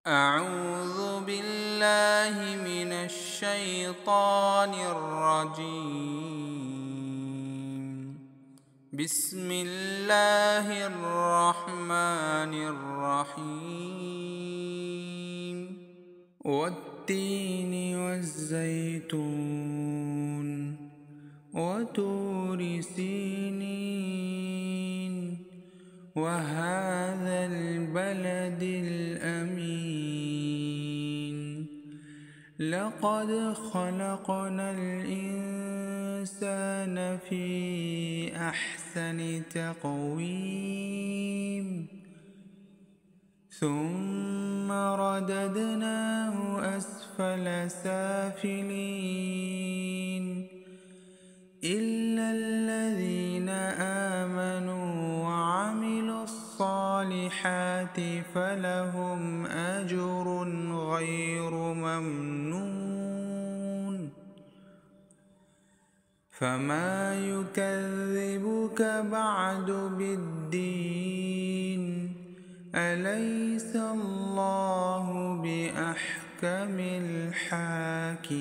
أعوذ بالله من الشيطان الرجيم. بسم الله الرحمن الرحيم. والتين والزيتون وطور سينين وهذا البلد الأمين. لقد خلقنا الإنسان في أحسن تقويم ثم رددناه أسفل سافلين إلا الذين آمنوا وعملوا الصالحات فلهم أجر غير ممنون. فما يكذبك بعد بالدين؟ أليس الله بأحكم الحاكمين؟